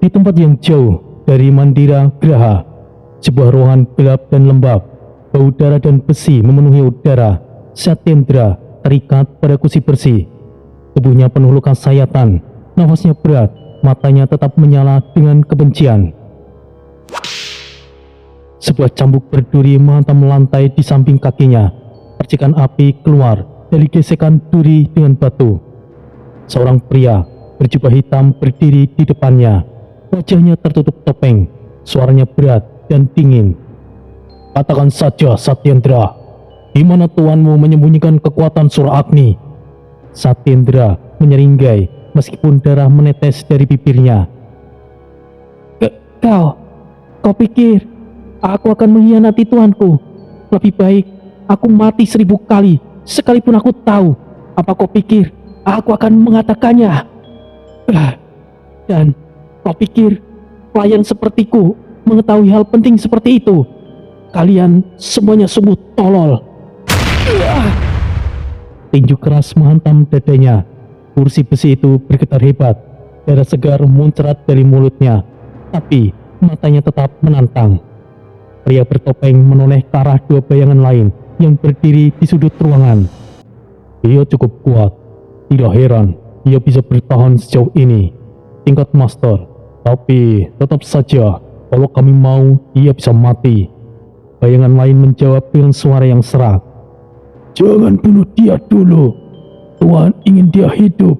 Di tempat yang jauh dari Mandira Graha, sebuah ruangan gelap dan lembab, bau darah dan besi memenuhi udara. Satyendra terikat pada kursi bersih. Tubuhnya penuh luka sayatan, nafasnya berat, matanya tetap menyala dengan kebencian. Sebuah cambuk berduri menghantam lantai di samping kakinya. Percikan api keluar dari gesekan duri dengan batu. Seorang pria berjubah hitam berdiri di depannya. Wajahnya tertutup topeng, suaranya berat dan dingin. "Katakan saja, Satyendra, di mana tuanmu menyembunyikan kekuatan Sura Agni?" Satyendra menyeringai meskipun darah menetes dari bibirnya. Kau pikir aku akan mengkhianati tuanku? Lebih baik aku mati 1000 kali, sekalipun aku tahu. Apa kau pikir aku akan mengatakannya? Dan kau pikir pelayan sepertiku mengetahui hal penting seperti itu? Kalian semuanya sungguh tolol. Tinju keras menghantam dadanya. Kursi besi itu bergetar hebat. Darah segar muncrat dari mulutnya, tapi matanya tetap menantang. Pria bertopeng menoleh ke arah dua bayangan lain yang berdiri di sudut ruangan. Ia cukup kuat. Tidak heran ia bisa bertahan sejauh ini. Tingkat master. Tapi tetap saja, kalau kami mau, ia bisa mati. Bayangan lain menjawab dengan suara yang serak. "Jangan bunuh dia dulu. Tuhan ingin dia hidup.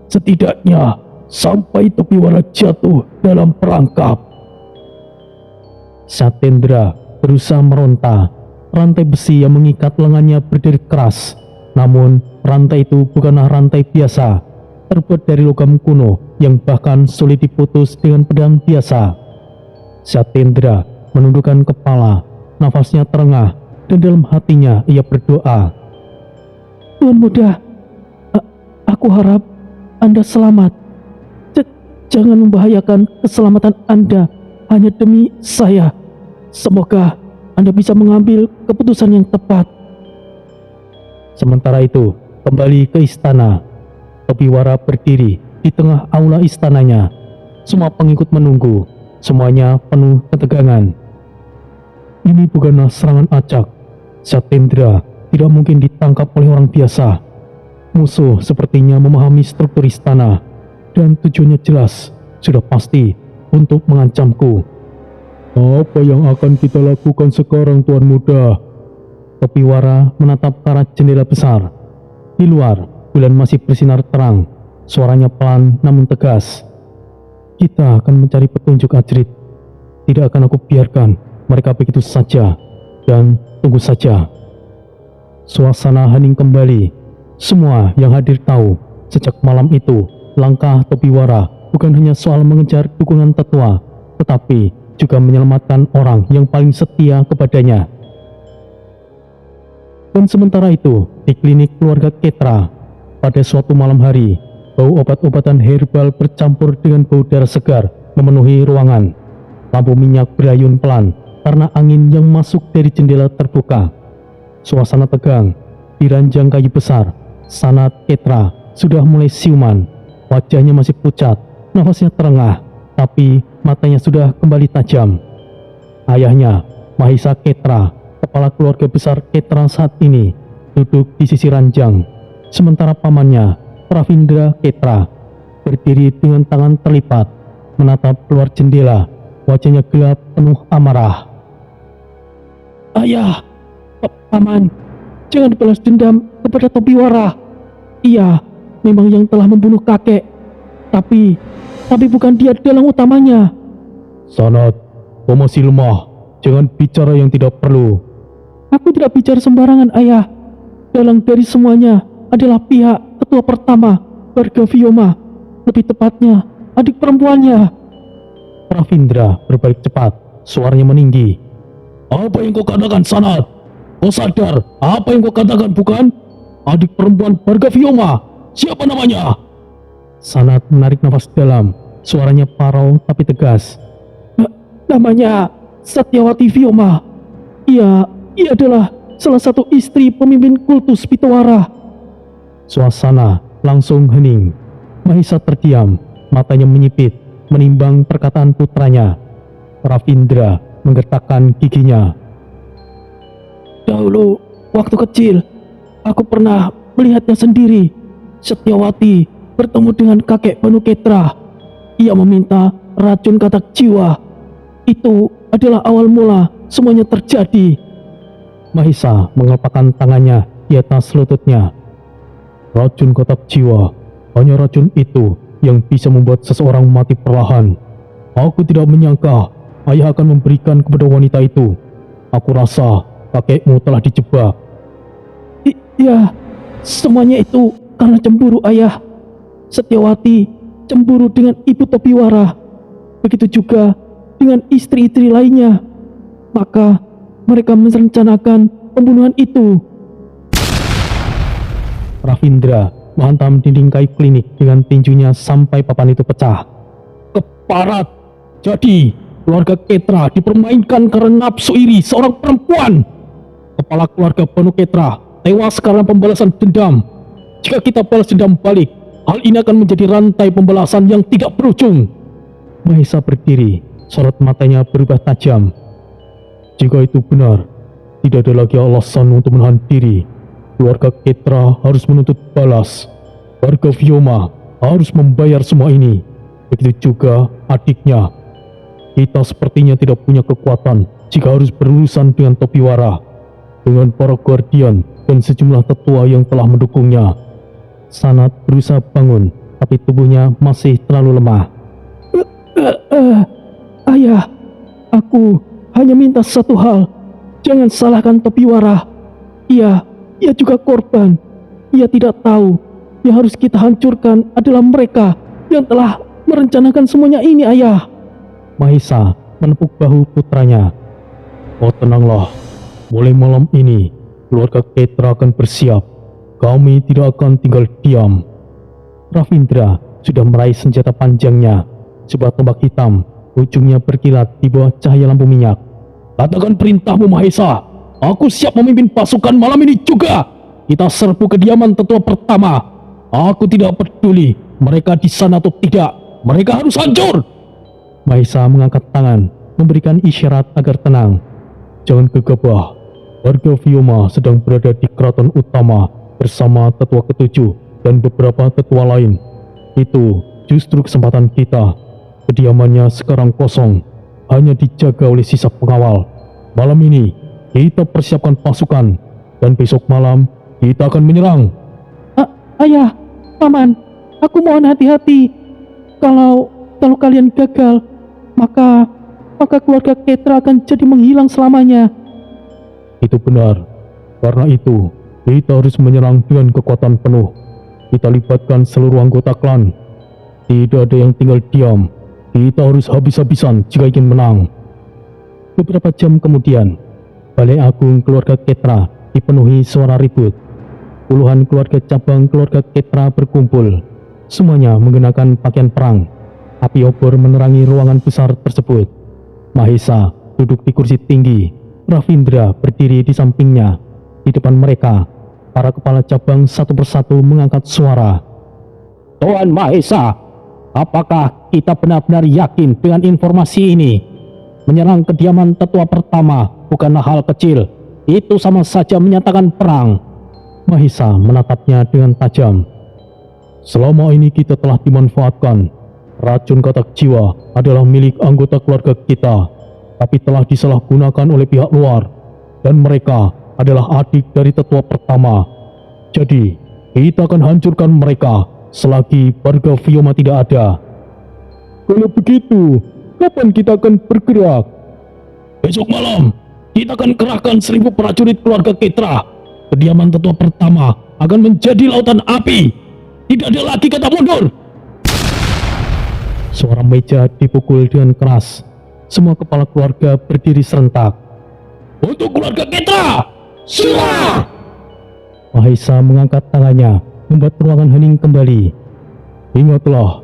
Setidaknya sampai Topiwara jatuh dalam perangkap." Satyendra berusaha meronta. Rantai besi yang mengikat lengannya berdiri keras. Namun rantai itu bukanlah rantai biasa, terbuat dari logam kuno yang bahkan sulit diputus dengan pedang biasa. Satyendra menundukkan kepala, nafasnya terengah, dan dalam hatinya ia berdoa. "Tuan muda, aku harap Anda selamat. Jangan membahayakan keselamatan Anda hanya demi saya. Semoga Anda bisa mengambil keputusan yang tepat." Sementara itu, kembali ke istana. Topiwara berdiri di tengah aula istananya. Semua pengikut menunggu, semuanya penuh ketegangan. Ini bukanlah serangan acak. Satyendra tidak mungkin ditangkap oleh orang biasa. Musuh sepertinya memahami struktur istana, dan tujuannya jelas, sudah pasti untuk mengancamku. "Apa yang akan kita lakukan sekarang, Tuan Muda?" Topiwara menatap ke arah jendela besar. Di luar, bulan masih bersinar terang. Suaranya pelan namun tegas. "Kita akan mencari petunjuk Ajrit. Tidak akan aku biarkan mereka begitu saja. Dan tunggu saja." Suasana hening kembali. Semua yang hadir tahu, sejak malam itu, langkah Topiwara bukan hanya soal mengejar dukungan tetua, tetapi juga menyelamatkan orang yang paling setia kepadanya. Dan sementara itu, di klinik keluarga Ketra, pada suatu malam hari, bau obat-obatan herbal bercampur dengan bau darah segar memenuhi ruangan. Lampu minyak berayun pelan karena angin yang masuk dari jendela terbuka. Suasana tegang. Di ranjang kayu besar, Sanat Ketra sudah mulai siuman. Wajahnya masih pucat, nafasnya terengah, tapi matanya sudah kembali tajam. Ayahnya, Mahisa Ketra, kepala keluarga besar Ketra saat ini, duduk di sisi ranjang. Sementara pamannya, Pravindra Ketra, berdiri dengan tangan terlipat, menatap keluar jendela. Wajahnya gelap penuh amarah. "Ayah, paman, jangan balas dendam kepada Topiwara. Ia memang yang telah membunuh kakek, tapi bukan dia dalang utamanya." "Sanat, kau masih lemah. Jangan bicara yang tidak perlu." "Aku tidak bicara sembarangan, ayah. Dalang dari semuanya adalah pihak ketua pertama, Bhargavyoma. Lebih tepatnya, adik perempuannya." Pravindra berbalik cepat, suaranya meninggi. "Apa yang kau katakan, Sanat? Kau sadar apa yang kau katakan, bukan? Adik perempuan Bhargavyoma. Siapa namanya?" Sanat menarik nafas dalam, suaranya parau tapi tegas. Namanya Satyawati Vyoma. Ia adalah salah satu istri pemimpin kultus Pitawara." Suasana langsung hening. Mahisa terdiam, matanya menyipit, menimbang perkataan putranya. Ravindra menggertakkan giginya. Dahulu, waktu kecil, aku pernah melihatnya sendiri. Setyawati bertemu dengan kakek Banuketra. Ia meminta racun katak jiwa. Itu adalah awal mula semuanya terjadi. Mahisa mengelapkan tangannya di atas lututnya. Racun katak jiwa, hanya racun itu yang bisa membuat seseorang mati perlahan. Aku tidak menyangka ayah akan memberikan kepada wanita itu. Aku rasa kakekmu telah dijebak. Iya, semuanya itu karena cemburu ayah. Setyawati cemburu dengan ibu Topiwara. Begitu juga dengan istri-istri lainnya. Maka mereka merencanakan pembunuhan itu. Ravindra menghantam dinding kayu klinik dengan tinjunya sampai papan itu pecah. Keparat! Jadi, keluarga Ketra dipermainkan karena nafsu iri seorang perempuan. Kepala keluarga Banuketra tewas karena pembalasan dendam. Jika kita balas dendam balik, hal ini akan menjadi rantai pembalasan yang tidak berujung. Mahesa berdiri, sorot matanya berubah tajam. Jika itu benar, tidak ada lagi alasan untuk menahan diri. Keluarga Ketra harus menuntut balas. Warga Vyoma harus membayar semua ini. Begitu juga adiknya. Kita sepertinya tidak punya kekuatan jika harus berurusan dengan Topiwara, dengan para guardian dan sejumlah tetua yang telah mendukungnya. Sanat berusaha bangun, tapi tubuhnya masih terlalu lemah. Ayah, aku hanya minta satu hal. Jangan salahkan Topiwara. Ia juga korban. Ia tidak tahu yang harus kita hancurkan adalah mereka yang telah merencanakan semuanya ini, ayah. Mahesa menepuk bahu putranya. Oh, tenanglah. Mulai malam ini, keluarga Ketra akan bersiap. Kami tidak akan tinggal diam. Ravindra sudah meraih senjata panjangnya, sebuah tombak hitam, ujungnya berkilat di bawah cahaya lampu minyak. Katakan perintahmu, Mahesa. Aku siap memimpin pasukan malam ini juga. Kita serbu kediaman tetua pertama. Aku tidak peduli mereka di sana atau tidak. Mereka harus hancur. Mahesa mengangkat tangan, memberikan isyarat agar tenang. Jangan gegabah. Warga Vyoma sedang berada di keraton utama bersama tetua ketujuh dan beberapa tetua lain. Itu justru kesempatan kita. Kediamannya sekarang kosong, hanya dijaga oleh sisa pengawal. Malam ini kita persiapkan pasukan, dan besok malam kita akan menyerang. Ayah, paman, aku mohon hati-hati. Kalau kalian gagal, maka keluarga Ketra akan jadi menghilang selamanya. Itu benar. Karena itu, kita harus menyerang dengan kekuatan penuh. Kita libatkan seluruh anggota klan. Tidak ada yang tinggal diam. Kita harus habis-habisan jika ingin menang. Beberapa jam kemudian, Balai Agung keluarga Ketra dipenuhi suara ribut. Puluhan keluarga cabang keluarga Ketra berkumpul. Semuanya mengenakan pakaian perang. Api obor menerangi ruangan besar tersebut. Mahesa duduk di kursi tinggi. Ravindra berdiri di sampingnya. Di depan mereka, para kepala cabang satu persatu mengangkat suara. Tuan Mahesa, apakah kita benar-benar yakin dengan informasi ini? Menyerang kediaman tetua pertama bukanlah hal kecil. Itu sama saja menyatakan perang. Mahesa menatapnya dengan tajam. Selama ini kita telah dimanfaatkan. Racun katak jiwa adalah milik anggota keluarga kita, tapi telah disalahgunakan oleh pihak luar, dan mereka adalah adik dari tetua pertama. Jadi, kita akan hancurkan mereka selagi warga Vyoma tidak ada. Kalau begitu, kapan kita akan bergerak? Besok malam, kita akan kerahkan 1000 prajurit keluarga Ketra. Kediaman tetua pertama akan menjadi lautan api. Tidak ada lagi kata mundur. Suara meja dipukul dengan keras. Semua kepala keluarga berdiri serentak. Untuk keluarga Ketra, sila! Mahesa mengangkat tangannya, membuat ruangan hening kembali. Ingatlah,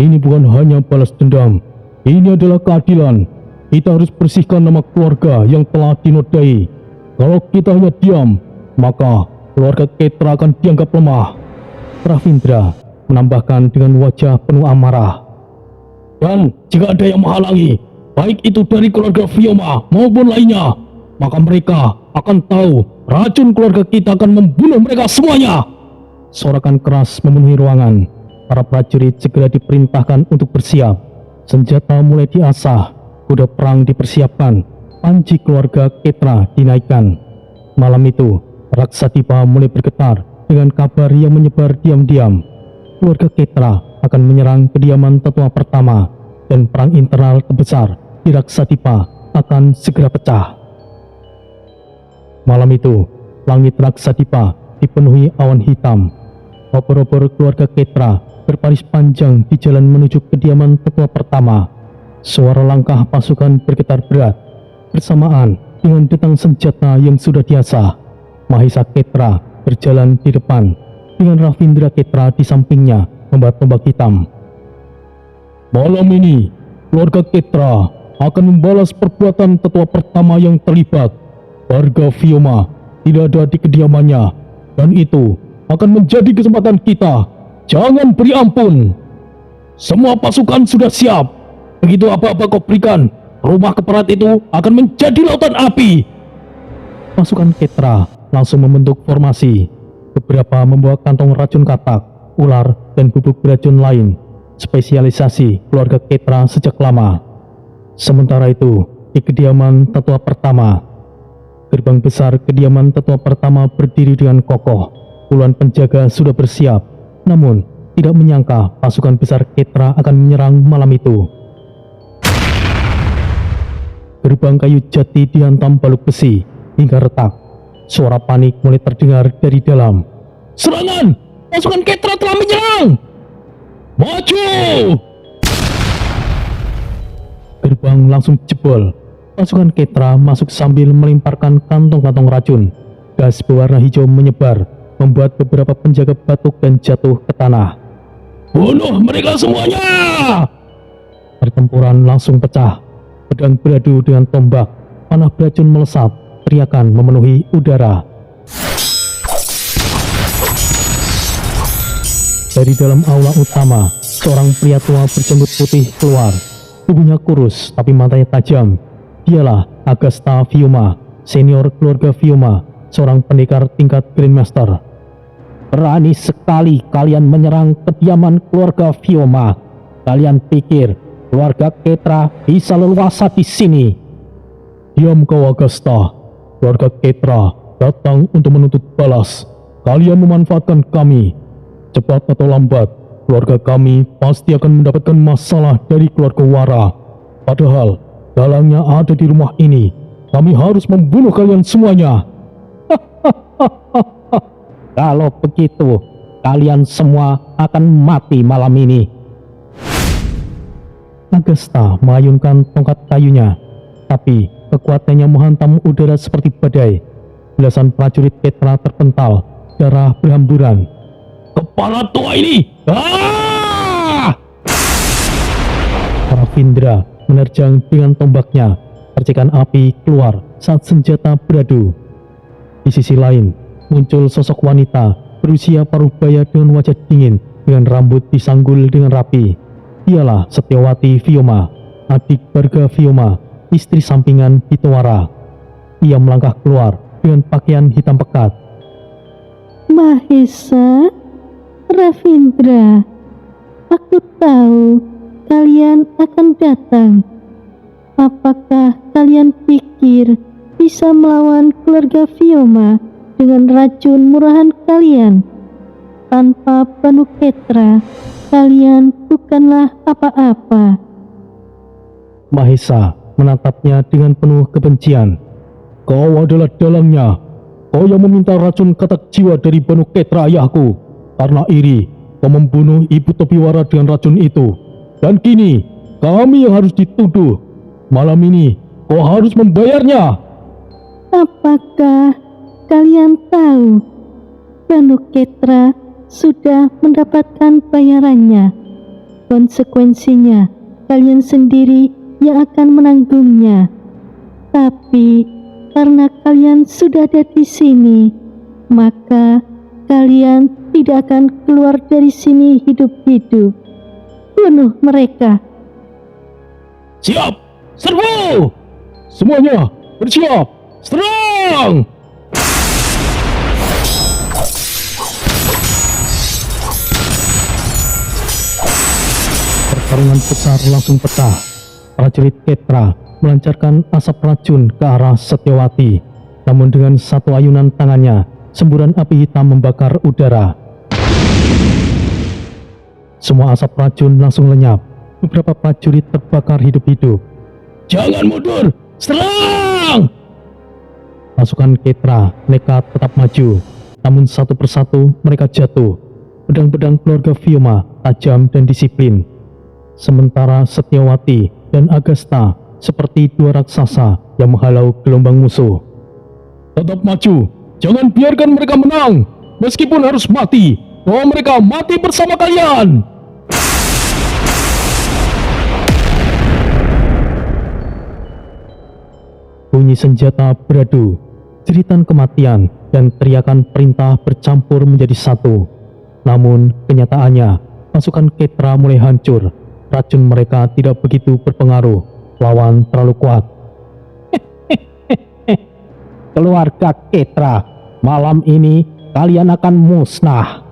ini bukan hanya balas dendam. Ini adalah keadilan. Kita harus bersihkan nama keluarga yang telah dinodai. Kalau kita hanya diam, maka keluarga Ketra akan dianggap lemah. Ravindra menambahkan dengan wajah penuh amarah. Dan jika ada yang menghalangi, baik itu dari keluarga Fioma maupun lainnya, maka mereka akan tahu racun keluarga kita akan membunuh mereka semuanya. Sorakan keras memenuhi ruangan. Para prajurit segera diperintahkan untuk bersiap. Senjata mulai diasah, kuda perang dipersiapkan, panji keluarga Ketra dinaikkan. Malam itu, Raksadipa mulai bergetar dengan kabar yang menyebar diam-diam. Keluarga Ketra akan menyerang kediaman tetua pertama, dan perang internal terbesar di Raksadipa akan segera pecah. Malam itu, langit Raksadipa dipenuhi awan hitam. Obor-obor keluarga Ketra berbaris panjang di jalan menuju kediaman tetua pertama. Suara langkah pasukan bergetar berat, bersamaan dengan detang senjata yang sudah diasah. Mahesa Ketra berjalan di depan, dengan Ravindra Ketra di sampingnya membawa tombak hitam. Malam ini, keluarga Ketra akan membalas perbuatan tetua pertama yang terlibat. Warga Fioma tidak ada di kediamannya, dan itu akan menjadi kesempatan kita. Jangan beri ampun. Semua pasukan sudah siap. Begitu apa-apa kau berikan, rumah keperat itu akan menjadi lautan api. Pasukan Ketra langsung membentuk formasi. Beberapa membawa kantong racun katak, ular, dan bubuk beracun lain, spesialisasi keluarga Ketra sejak lama. Sementara itu, di kediaman tetua pertama, gerbang besar kediaman tetua pertama berdiri dengan kokoh. Puluhan penjaga sudah bersiap, namun tidak menyangka pasukan besar Ketra akan menyerang malam itu. Gerbang kayu jati dihantam balok besi hingga retak. Suara panik mulai terdengar dari dalam. Serangan! Pasukan Ketra telah menyerang! Maju! Gerbang langsung jebol. Pasukan Ketra masuk sambil melemparkan kantong-kantong racun. Gas berwarna hijau menyebar, membuat beberapa penjaga batuk dan jatuh ke tanah. Bunuh mereka semuanya! Pertempuran langsung pecah. Pedang beradu dengan tombak, panah beracun melesat, teriakan memenuhi udara. Dari dalam aula utama, seorang pria tua berjanggut putih keluar. Tubuhnya kurus tapi matanya tajam. Dialah Agasta Fioma, senior keluarga Fioma, seorang pendekar tingkat Grandmaster. Berani sekali kalian menyerang kediaman keluarga Fioma. Kalian pikir keluarga Ketra bisa leluasa di sini? Diam kau, Agasta. Keluarga Ketra datang untuk menuntut balas. Kalian memanfaatkan kami. Cepat atau lambat, keluarga kami pasti akan mendapatkan masalah dari keluarga Wara. Padahal dalangnya ada di rumah ini. Kami harus membunuh kalian semuanya. Kalau begitu, kalian semua akan mati malam ini. Agasta mengayunkan tongkat kayunya, tapi kekuatannya menghantam udara seperti badai. Belasan prajurit Ketra terpental, darah berhamburan. Kepala tua ini! Ravindra menerjang dengan tombaknya. Percikan api keluar saat senjata beradu. Di sisi lain, muncul sosok wanita berusia paruh baya dengan wajah dingin, dengan rambut disanggul dengan rapi. Dialah Setyawati Fioma, adik Barga Fioma, istri sampingan Hitowara. Ia melangkah keluar dengan pakaian hitam pekat. Mahesa, Ravindra, aku tahu kalian akan datang. Apakah kalian pikir bisa melawan keluarga Fioma dengan racun murahan kalian? Tanpa Banu Ketra, kalian bukanlah apa-apa. Mahesa menatapnya dengan penuh kebencian. Kau adalah dalangnya. Kau yang meminta racun katak jiwa dari Banu Ketra ayahku. Karena iri, kau membunuh Ibu Topiwara dengan racun itu. Dan kini, kami yang harus dituduh. Malam ini, kau harus membayarnya. Apakah kalian tahu Banu Ketra sudah mendapatkan bayarannya? Konsekuensinya, kalian sendiri yang akan menanggungnya. Tapi karena kalian sudah ada di sini, maka kalian tidak akan keluar dari sini hidup-hidup. Bunuh mereka. Siap! Serbu! Semuanya bersiap! Serang! Pertarungan besar langsung pecah. Prajurit Ketra melancarkan asap racun ke arah Setyawati. Namun dengan satu ayunan tangannya, semburan api hitam membakar udara. Semua asap racun langsung lenyap. Beberapa prajurit terbakar hidup-hidup. Jangan mundur! Serang! Pasukan Ketra nekat tetap maju. Namun satu persatu mereka jatuh. Pedang-pedang keluarga Vyoma tajam dan disiplin. Sementara Setyawati dan Agasta seperti dua raksasa yang menghalau gelombang musuh. Tetap maju, jangan biarkan mereka menang. Meskipun harus mati, bahwa mereka mati bersama kalian. Bunyi senjata beradu, jeritan kematian dan teriakan perintah bercampur menjadi satu. Namun kenyataannya, pasukan Ketra mulai hancur. Racun mereka tidak begitu berpengaruh. Lawan terlalu kuat. Keluarga Ketra, malam ini kalian akan musnah.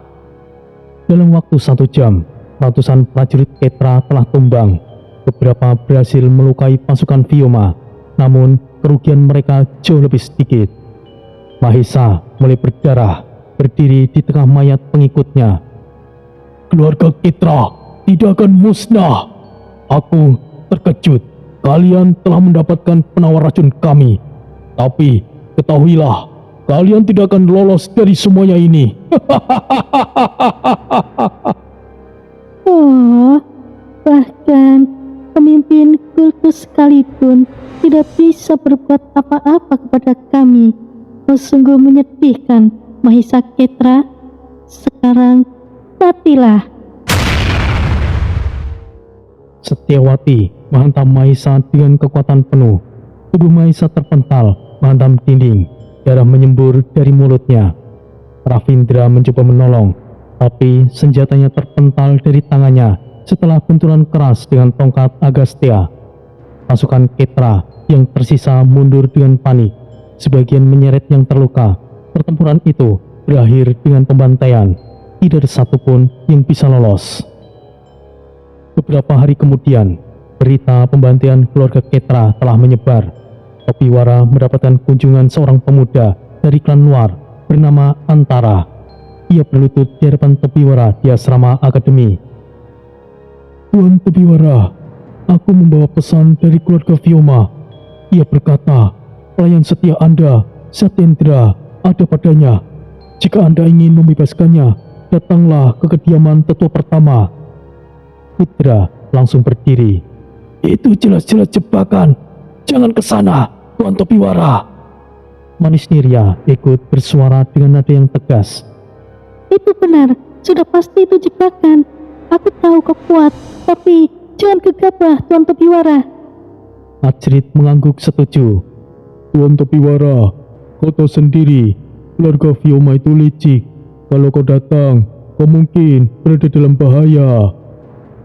Dalam waktu 1 jam, ratusan prajurit Ketra telah tumbang. Beberapa berhasil melukai pasukan Vyoma, namun kerugian mereka jauh lebih sedikit. Mahesa mulai berdarah, berdiri di tengah mayat pengikutnya. Keluarga Ketra tidak akan musnah. Aku terkejut. Kalian telah mendapatkan penawar racun kami. Tapi ketahuilah, kalian tidak akan lolos dari semuanya ini. Oh, bahkan pemimpin kultus sekalipun tidak bisa berbuat apa-apa kepada kami. Oh, sungguh menyedihkan, Mahesa Ketra. Sekarang matilah. Setyawati menghantam Mahesa dengan kekuatan penuh. Tubuh Mahesa terpental menghantam dinding. Darah menyembur dari mulutnya. Ravindra mencoba menolong, tapi senjatanya terpental dari tangannya setelah benturan keras dengan tongkat Agastya. Pasukan Ketra yang tersisa mundur dengan panik. Sebagian menyeret yang terluka. Pertempuran itu berakhir dengan pembantaian. Tidak ada satupun yang bisa lolos. Beberapa hari kemudian, berita pembantaian keluarga Ketra telah menyebar. Topiwara mendapatkan kunjungan seorang pemuda dari klan luar bernama Antara. Ia berlutut di hadapan Topiwara di asrama akademi. Tuan Topiwara, aku membawa pesan dari keluarga Vyoma. Ia berkata, pelayan setia Anda, Satyendra, ada padanya. Jika Anda ingin membebaskannya, datanglah ke kediaman tetua pertama. Putra langsung berdiri. Itu jelas-jelas jebakan. Jangan ke sana, Tuan Topiwara. Manis Nirya ikut bersuara dengan nada yang tegas. Itu benar, sudah pasti itu jebakan. Aku tahu kau kuat, tapi jangan gegabah, Tuan Topiwara. Ajrit mengangguk setuju. Tuan Topiwara, kau tahu sendiri, keluarga Vyoma itu licik. Kalau kau datang, kau mungkin berada dalam bahaya.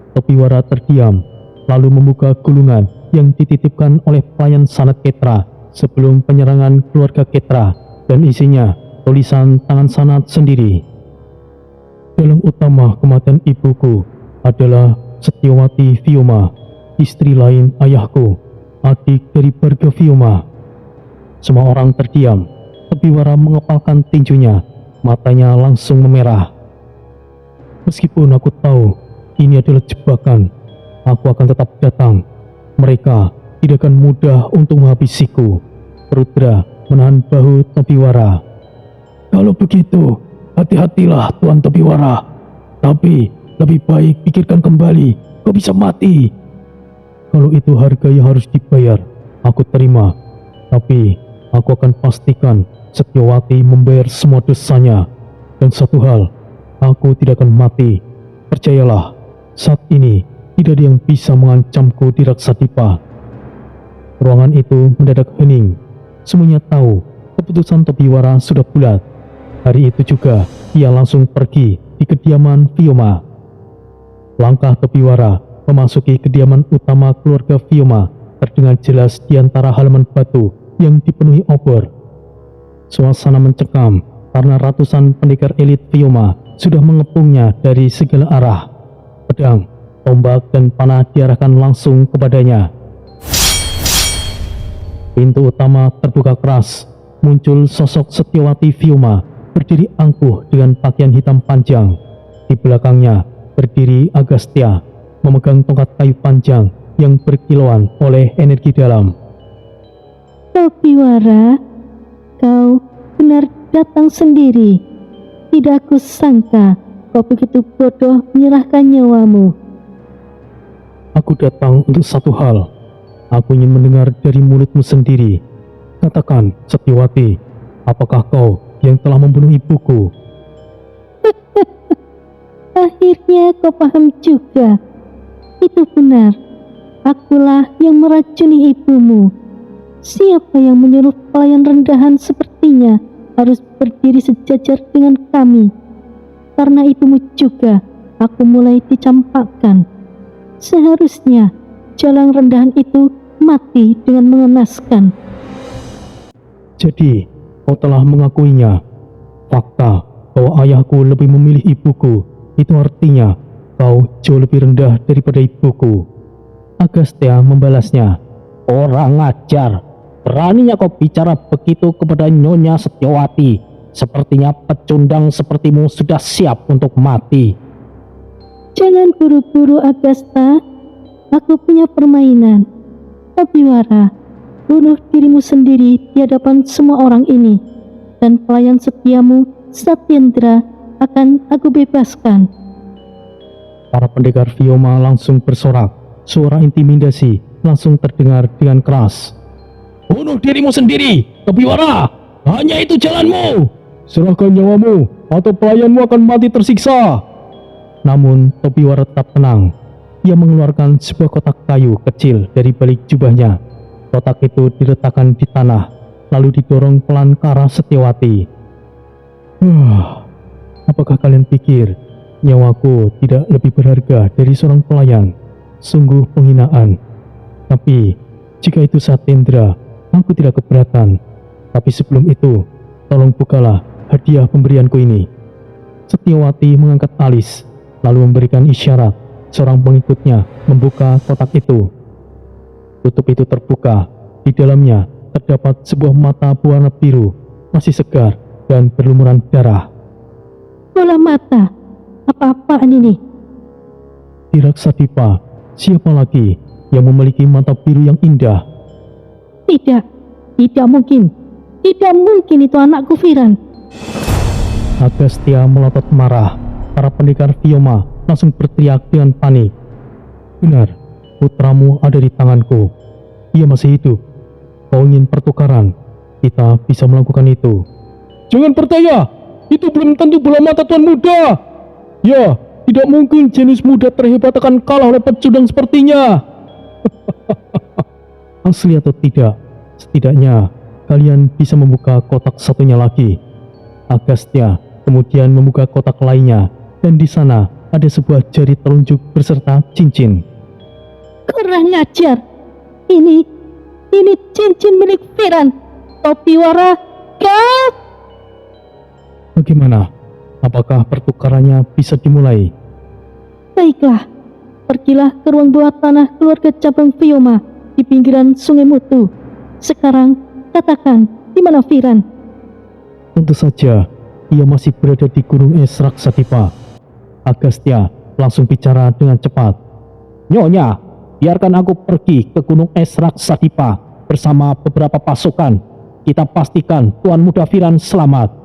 Topiwara terdiam, lalu membuka gulungan yang dititipkan oleh pelayan Sanat Ketra sebelum penyerangan keluarga Ketra, dan isinya tulisan tangan Sanat sendiri. Dalang utama kematian ibuku adalah Setyawati Vyoma, istri lain ayahku, adik dari Bharga Vyoma. Semua orang terdiam. Topiwara mengepalkan tinjunya, matanya langsung memerah. Meskipun aku tahu ini adalah jebakan, aku akan tetap datang. Mereka tidak akan mudah untuk menghabisiku. Rudra menahan bahu Topiwara. Kalau begitu, hati-hatilah Tuan Topiwara. Tapi lebih baik pikirkan kembali, kau bisa mati. Kalau itu harga yang harus dibayar, aku terima. Tapi aku akan pastikan Setyawati membayar semua dosanya. Dan satu hal, aku tidak akan mati. Percayalah, saat ini tidak ada yang bisa mengancamku di Raksadipa. Ruangan itu mendadak hening. Semuanya tahu keputusan Topiwara sudah bulat. Hari itu juga ia langsung pergi di kediaman Vyoma. Langkah Topiwara memasuki kediaman utama keluarga Fioma terdengar jelas di antara halaman batu yang dipenuhi obor. Suasana mencekam karena ratusan pendekar elit Fioma sudah mengepungnya dari segala arah. Pedang, tombak, dan panah diarahkan langsung kepadanya. Pintu utama terbuka keras. Muncul sosok Setyawati Fioma berdiri angkuh dengan pakaian hitam panjang. Di belakangnya berdiri Agastya memegang tongkat kayu panjang yang berkilauan oleh energi dalam. Topiwara, kau benar datang sendiri. Tidak aku sangka kau begitu bodoh menyerahkan nyawamu. Aku datang untuk satu hal. Aku ingin mendengar dari mulutmu sendiri. Katakan, Setyawati, apakah kau yang telah membunuh ibuku? Akhirnya kau paham juga. Itu benar. Akulah yang meracuni ibumu. Siapa yang menyuruh pelayan rendahan sepertinya harus berdiri sejajar dengan kami? Karena ibumu juga, aku mulai dicampakkan. Seharusnya jalan rendahan itu mati dengan mengenaskan. Jadi, kau telah mengakuinya. Fakta bahwa ayahku lebih memilih ibuku, itu artinya kau jauh lebih rendah daripada ibuku. Agastya membalasnya. Orang ajar, beraninya kau bicara begitu kepada Nyonya Setyawati. Sepertinya pecundang sepertimu sudah siap untuk mati. Jangan buru-buru, Agasta. Aku punya permainan. Topiwara, bunuh dirimu sendiri di hadapan semua orang ini, dan pelayan setiamu, Satyendra, akan aku bebaskan. Para pendekar Fioma langsung bersorak. Suara intimidasi langsung terdengar dengan keras. Bunuh dirimu sendiri, Topiwara! Hanya itu jalanmu! Serahkan nyawamu, atau pelayanmu akan mati tersiksa. Namun Topiwara tetap tenang. Ia mengeluarkan sebuah kotak kayu kecil dari balik jubahnya. Kotak itu diletakkan di tanah, lalu didorong pelan ke arah Setyawati. Apakah kalian pikir nyawaku tidak lebih berharga dari seorang pelayan? Sungguh penghinaan. Tapi jika itu Satyendra, aku tidak keberatan. Tapi sebelum itu, tolong bukalah hadiah pemberianku ini. Setyawati mengangkat alis, lalu memberikan isyarat. Seorang pengikutnya membuka kotak itu. Tutup itu terbuka. Di dalamnya terdapat sebuah mata berwarna biru, masih segar dan berlumuran darah. Bola mata, apa-apaan ini? Tiraksadhipa, siapa lagi yang memiliki mata biru yang indah? Tidak mungkin. Tidak mungkin itu anakku Firan. Agastya melotot marah. Para pendekar Fioma langsung berteriak dengan panik. Benar, putramu ada di tanganku. Ia masih hidup. Kau ingin pertukaran? Kita bisa melakukan itu. Jangan percaya, itu belum tentu bola mata tuan muda. Ya, tidak mungkin jenis muda terhebat akan kalah oleh pecundang sepertinya. Asli atau tidak, setidaknya kalian bisa membuka kotak satunya lagi. Agastya kemudian membuka kotak lainnya, dan di sana ada sebuah jari telunjuk beserta cincin. Kurang ajar. Ini cincin milik Firan. Topiwara, kau... Bagaimana? Apakah pertukarannya bisa dimulai? Baiklah, pergilah ke ruang bawah tanah keluarga cabang Fioma di pinggiran Sungai Mutu. Sekarang, katakan, di mana Firan? Tentu saja, ia masih berada di Gunung Es Raksadhipa. Agastya langsung bicara dengan cepat. Nyonya, biarkan aku pergi ke Gunung Es Raksadhipa bersama beberapa pasukan. Kita pastikan Tuan Muda Firan selamat.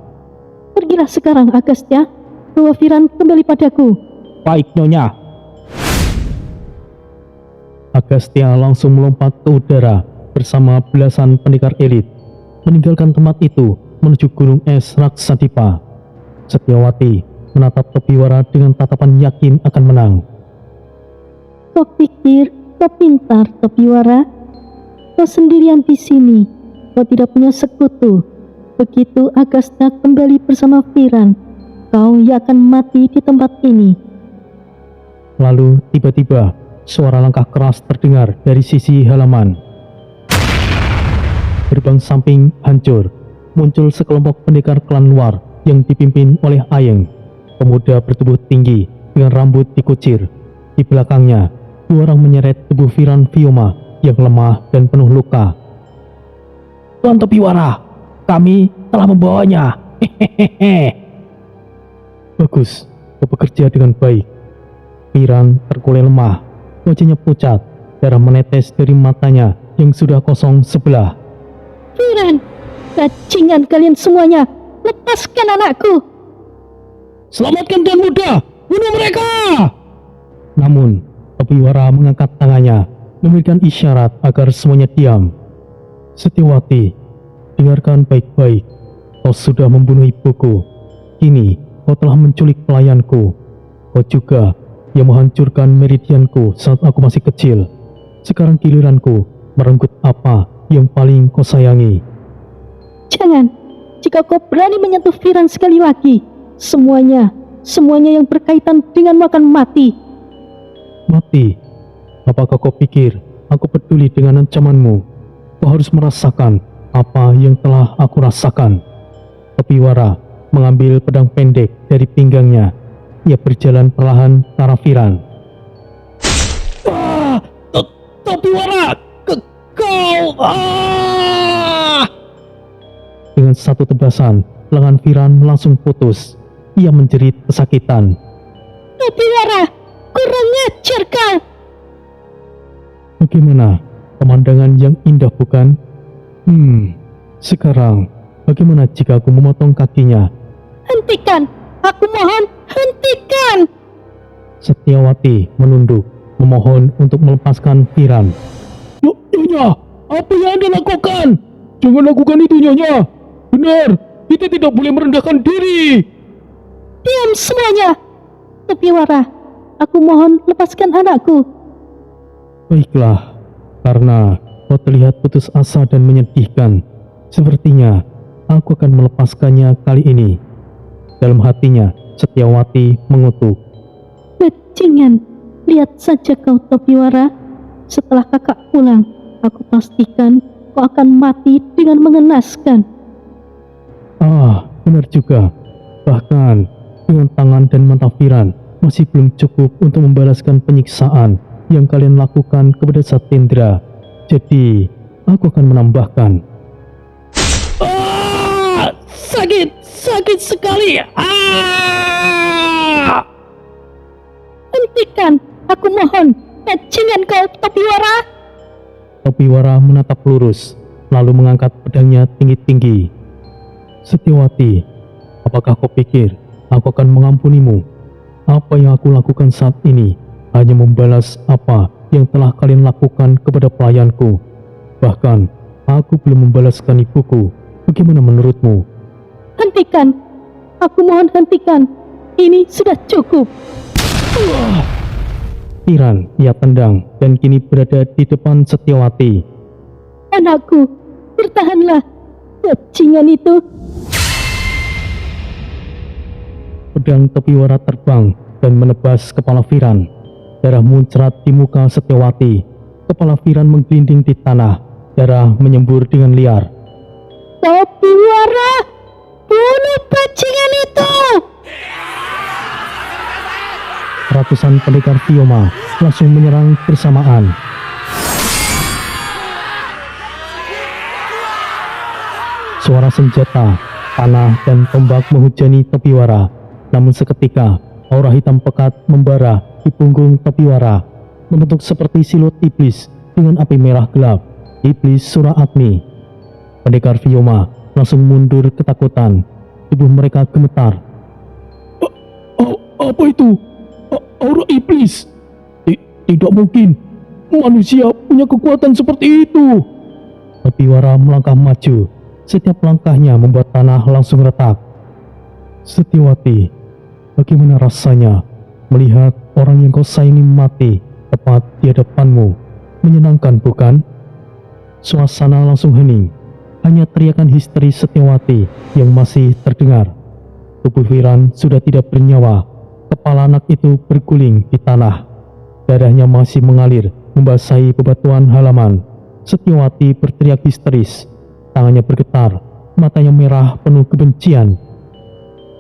Pergilah sekarang, Agastya. Bawa Firan kembali padaku. Baik, Nyonya. Agastya langsung melompat ke udara bersama belasan pendekar elit, meninggalkan tempat itu menuju Gunung Es Raksadhipa. Setyawati menatap Topiwara dengan tatapan yakin akan menang. Kau pikir kau pintar, Topiwara? Kau sendirian di sini. Kau tidak punya sekutu. Begitu Agastya kembali bersama Firan, kau yang akan mati di tempat ini. Lalu tiba-tiba suara langkah keras terdengar dari sisi halaman. Gerbang samping hancur. Muncul sekelompok pendekar klan luar yang dipimpin oleh Ayeng, pemuda bertubuh tinggi dengan rambut dikucir. Di belakangnya, 2 orang menyeret tubuh Viran Vioma yang lemah dan penuh luka. Tuan Topiwara, kami telah membawanya. Hehehe. Bagus, kau bekerja dengan baik. Viran terkulai lemah, wajahnya pucat, darah menetes dari matanya yang sudah kosong sebelah. Viran, bajingan kalian semuanya, lepaskan anakku. Selamatkan Tuan Muda, bunuh mereka! Namun, Topiwara mengangkat tangannya, memberikan isyarat agar semuanya diam. Setiawati, dengarkan baik-baik. Kau sudah membunuh ibuku. Kini, kau telah menculik pelayanku. Kau juga yang menghancurkan meridianku saat aku masih kecil. Sekarang giliranku merenggut apa yang paling kau sayangi. Jangan, jika kau berani menyentuh Viran sekali lagi, semuanya yang berkaitan denganmu akan mati. Mati? Apakah kau pikir aku peduli dengan ancamanmu? Kau harus merasakan apa yang telah aku rasakan. Topiwara mengambil pedang pendek dari pinggangnya. Ia berjalan perlahan ke arah Viran. Topiwara! Kau! Dengan satu tebasan, lengan Viran langsung putus. Ia menjerit kesakitan. Topiwara, kurang ajar kau! Bagaimana? Pemandangan yang indah bukan? Sekarang bagaimana jika aku memotong kakinya? Hentikan! Aku mohon, hentikan! Setiawati menunduk, memohon untuk melepaskan Viran. Nyonya, apa yang Anda lakukan? Jangan lakukan itu, Nyonya. Benar, kita tidak boleh merendahkan diri. Diam semuanya! Topiwara, aku mohon lepaskan anakku. Baiklah, karena kau terlihat putus asa dan menyedihkan. Sepertinya aku akan melepaskannya kali ini. Dalam hatinya, Setiawati mengutuk. Bajingan, lihat saja kau Topiwara. Setelah kakak pulang, aku pastikan kau akan mati dengan mengenaskan. Benar juga. Bahkan dengan tangan dan mata Viran masih belum cukup untuk membalaskan penyiksaan yang kalian lakukan kepada Satendra. Jadi, aku akan menambahkan. Sakit sekali. Hentikan, aku mohon. Bajingan kau Topiwara. Topiwara menatap lurus, lalu mengangkat pedangnya tinggi-tinggi. Setiawati, apakah kau pikir aku akan mengampunimu? Apa yang aku lakukan saat ini hanya membalas apa yang telah kalian lakukan kepada pelayanku. Bahkan, aku belum membalaskan ibuku. Bagaimana menurutmu? Hentikan, aku mohon hentikan. Ini sudah cukup. Viran ia tendang dan kini berada di depan Setiawati. Anakku, bertahanlah. Bajingan itu. Pedang Topiwara terbang dan menebas kepala Viran. Darah muncrat di muka Setiawati. Kepala Viran menggelinding di tanah. Darah menyembur dengan liar. Topiwara, bunuh bajingan itu. Ratusan pendekar Vioma langsung menyerang bersamaan. Suara senjata, panah, dan tombak menghujani Topiwara. Namun seketika, aura hitam pekat membara di punggung Topiwara, membentuk seperti siluet iblis dengan api merah gelap. Iblis Sura Agni. Pendekar Vioma langsung mundur ketakutan. Tubuh mereka gemetar. Apa itu? Aura iblis? Tidak mungkin. Manusia punya kekuatan seperti itu. Topiwara melangkah maju. Setiap langkahnya membuat tanah langsung retak. Setiawati, bagaimana rasanya melihat orang yang kau sayangi mati tepat di hadapanmu? Menyenangkan bukan? Suasana langsung hening. Hanya teriakan histeris Setiawati yang masih terdengar. Tubuh Viran sudah tidak bernyawa. Kepala anak itu berguling di tanah. Darahnya masih mengalir membasahi bebatuan halaman. Setiawati berteriak histeris. Tangannya bergetar, matanya merah penuh kebencian.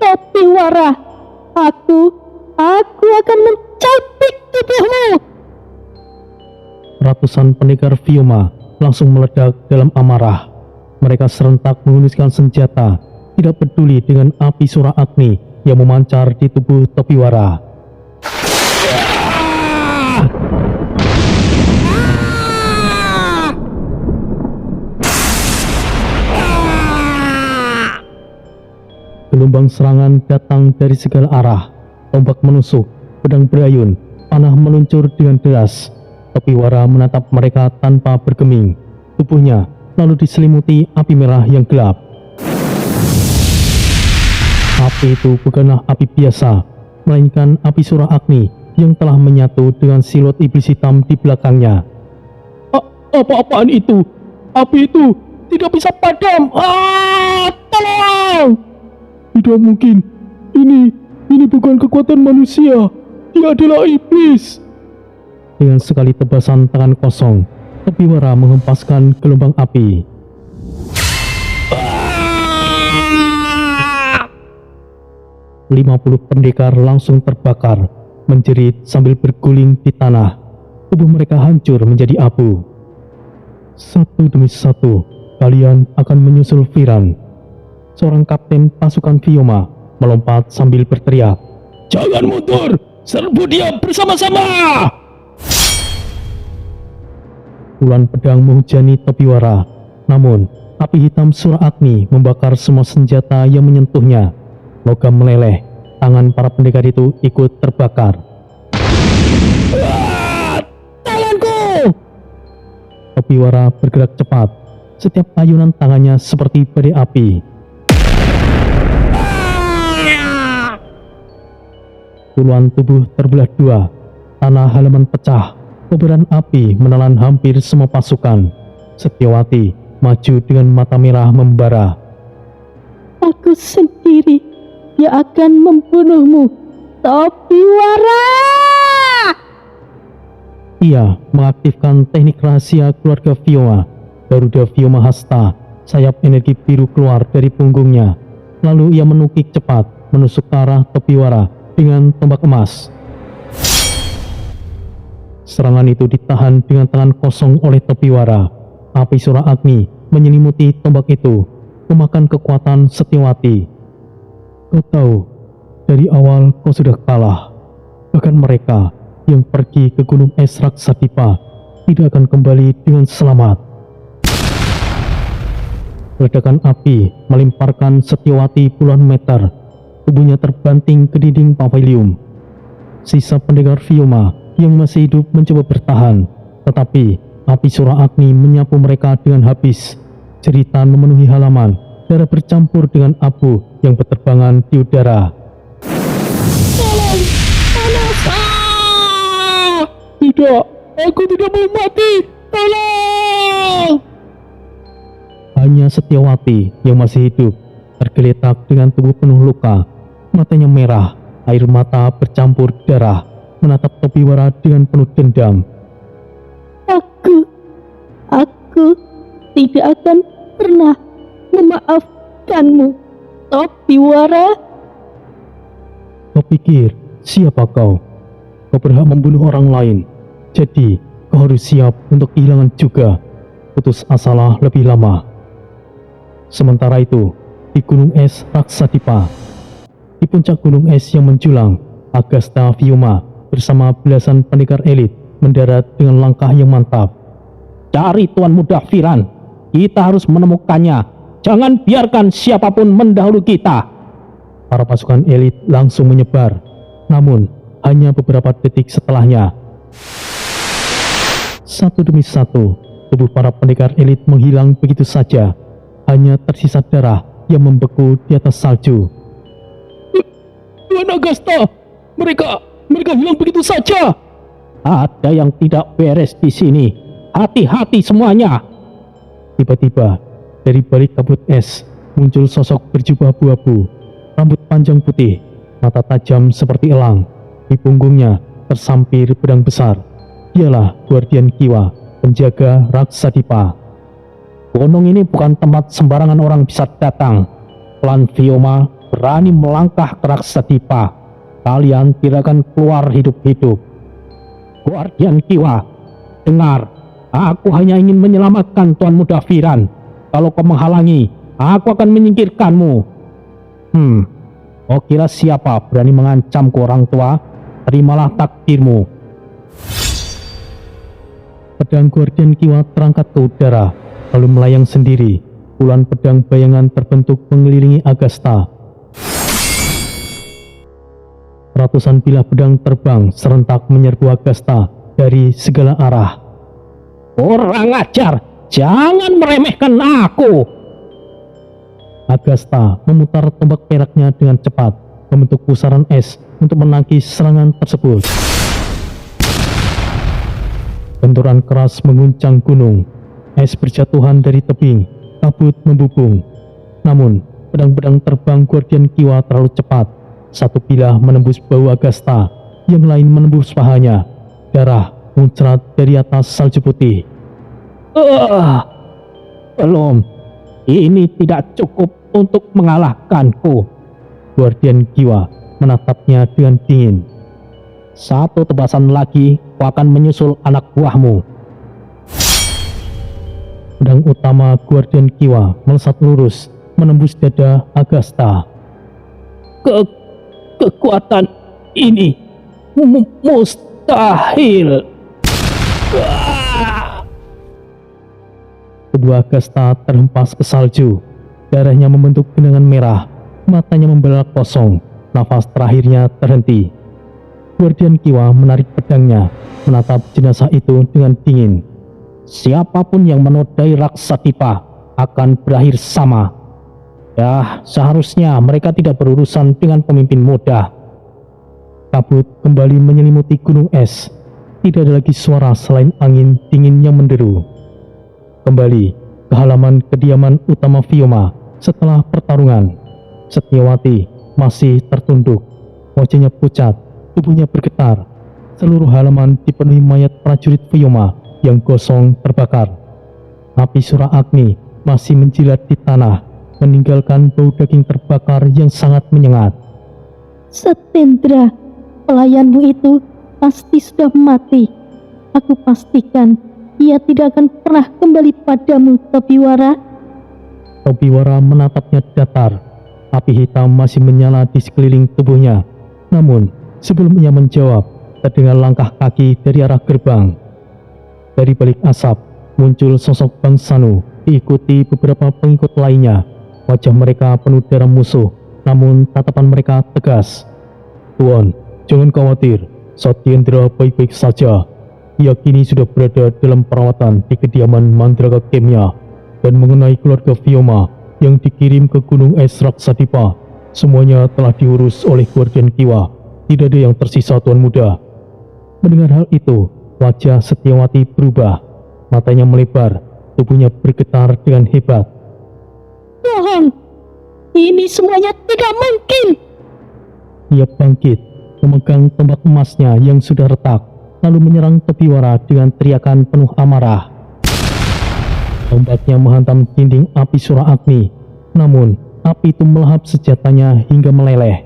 Topiwara, aku akan mencabik tubuhmu. Ratusan pendekar Vyoma langsung meledak dalam amarah. Mereka serentak menghunuskan senjata, tidak peduli dengan api Sura Agni yang memancar di tubuh Topiwara. Gelombang serangan datang dari segala arah. Tombak menusuk, pedang berayun, panah meluncur dengan deras. Topiwara menatap mereka tanpa bergeming. Tubuhnya lalu diselimuti api merah yang gelap. Api itu bukanlah api biasa, melainkan api Sura Agni yang telah menyatu dengan siluet iblis hitam di belakangnya. Apa-apaan itu? Api itu tidak bisa padam. Tolong! Tidak mungkin. Ini bukan kekuatan manusia. Dia adalah iblis. Dengan sekali tebasan tangan kosong, Topiwara menghempaskan gelombang api. 50 pendekar langsung terbakar, menjerit sambil berguling di tanah. Tubuh mereka hancur menjadi abu. Satu demi satu, kalian akan menyusul Viran. Seorang kapten pasukan Vyoma melompat sambil berteriak, "Jangan mundur! Serbu dia bersama-sama!" Puluhan pedang menghujani Topiwara, namun api hitam Sura Agni membakar semua senjata yang menyentuhnya. Logam meleleh, tangan para pendekar itu ikut terbakar. Tanganku! Topiwara bergerak cepat, setiap ayunan tangannya seperti badai api. Puluhan tubuh terbelah dua, tanah halaman pecah, kobaran api menelan hampir semua pasukan. Setiawati maju dengan mata merah membara. Aku sendiri yang akan membunuhmu, Topiwara. Ia mengaktifkan teknik rahasia keluarga Vyoma. Garuda Vyoma Hasta, sayap energi biru keluar dari punggungnya. Lalu ia menukik cepat menusuk ke arah Topiwara dengan tombak emas. Serangan itu ditahan dengan tangan kosong oleh Topiwara. Api Sura Agni menyelimuti tombak itu, memakan kekuatan Setiawati. Kau tahu, dari awal kau sudah kalah. Bahkan mereka yang pergi ke Gunung Es Raksadipa tidak akan kembali dengan selamat. Ledakan api melemparkan Setiawati puluhan meter. Tubuhnya terbanting ke dinding pavilium. Sisa pendekar Vyoma yang masih hidup mencoba bertahan, tetapi api Sura Agni menyapu mereka dengan habis. Jeritan memenuhi halaman, darah bercampur dengan abu yang berterbangan di udara. Tolong! Panas! Tidak! Aku tidak mau mati! Tolong! Hanya Setiawati yang masih hidup, tergeletak dengan tubuh penuh luka. Matanya merah, air mata bercampur darah, menatap Topiwara dengan penuh dendam. Aku tidak akan pernah memaafkanmu, Topiwara. Kau pikir siapa kau? Kau berhak membunuh orang lain, jadi kau harus siap untuk kehilangan juga. Putus asalah lebih lama. Sementara itu, di Gunung Es Raksadipa, di puncak gunung es yang menjulang, Agasta Vyoma bersama belasan pendekar elit mendarat dengan langkah yang mantap. Cari Tuan Muda Viran, kita harus menemukannya. Jangan biarkan siapapun mendahului kita. Para pasukan elit langsung menyebar, namun hanya beberapa detik setelahnya, satu demi satu, tubuh para pendekar elit menghilang begitu saja. Hanya tersisa darah yang membeku di atas salju. Tuan Agasta, mereka hilang begitu saja. Ada yang tidak beres di sini. Hati-hati semuanya. Tiba-tiba, dari balik kabut es, muncul sosok berjubah abu-abu, rambut panjang putih, mata tajam seperti elang. Di punggungnya tersampir pedang besar. Dialah Guardian Kiwa, penjaga Raksadipa. Gunung ini bukan tempat sembarangan orang bisa datang. Klan Fioma berani melangkah ke Raksadipa. Kalian tidak akan keluar hidup-hidup. Guardian Kiwa, dengar, aku hanya ingin menyelamatkan Tuan Muda Firan. Kalau kau menghalangi, aku akan menyingkirkanmu. Kau kira siapa berani mengancamku orang tua? Terimalah takdirmu. Pedang Guardian Kiwa terangkat ke udara, lalu melayang sendiri. Puluhan pedang bayangan terbentuk mengelilingi Agasta. Ratusan bilah pedang terbang serentak menyerbu Agasta dari segala arah. Kurang ajar, jangan meremehkan aku. Agasta memutar tombak peraknya dengan cepat, membentuk pusaran es untuk menangkis serangan tersebut. Benturan keras mengguncang gunung, es berjatuhan dari tebing, kabut membubung. Namun, pedang-pedang terbang Guardian Kiwa terlalu cepat. Satu bilah menembus bahu Agasta, yang lain menembus pahanya. Darah muncrat dari atas salju putih. Belum, ini tidak cukup untuk mengalahkanku. Guardian Kiwa menatapnya dengan dingin. Satu tebasan lagi, kau akan menyusul anak buahmu. Pedang utama Guardian Kiwa melesat lurus, menembus dada Agasta. Kekuatan ini mustahil. Tubuh Agasta terhempas ke salju. Darahnya membentuk genangan merah, matanya membelalak kosong, nafas terakhirnya terhenti. Guardian Kiwa menarik pedangnya, menatap jenazah itu dengan dingin. Siapapun yang menodai Raksadipa akan berakhir sama. Ya, seharusnya mereka tidak berurusan dengan pemimpin muda. Kabut kembali menyelimuti gunung es. Tidak ada lagi suara selain angin dingin yang menderu. Kembali ke halaman kediaman utama Fioma setelah pertarungan. Setyawati masih tertunduk, wajahnya pucat, tubuhnya bergetar. Seluruh halaman dipenuhi mayat prajurit Fioma yang gosong terbakar. Api Sura Agni masih menjilat di tanah, meninggalkan bau daging terbakar yang sangat menyengat. Satendra, pelayanmu itu pasti sudah mati. Aku pastikan ia tidak akan pernah kembali padamu, Tobiwara. Tobiwara menatapnya datar. Api hitam masih menyala di sekeliling tubuhnya. Namun, sebelum ia menjawab, terdengar langkah kaki dari arah gerbang. Dari balik asap, muncul sosok Bang Sanu, diikuti beberapa pengikut lainnya. Wajah mereka penuh darah musuh, namun tatapan mereka tegas. Tuan, jangan khawatir, Satyendra baik-baik saja. Ia kini sudah berada dalam perawatan di kediaman Mandraga Kemya. Dan mengenai keluarga Fioma yang dikirim ke Gunung Es Raksadipa, semuanya telah diurus oleh Guardian Kiwa. Tidak ada yang tersisa, Tuan Muda. Mendengar hal itu, wajah Setyawati berubah. Matanya melebar, tubuhnya bergetar dengan hebat. Bohong, ini semuanya tidak mungkin. Ia bangkit, memegang tombak emasnya yang sudah retak, lalu menyerang Tobiwara dengan teriakan penuh amarah. Tombaknya menghantam dinding api Sura Agni, namun api itu melahap senjatanya hingga meleleh.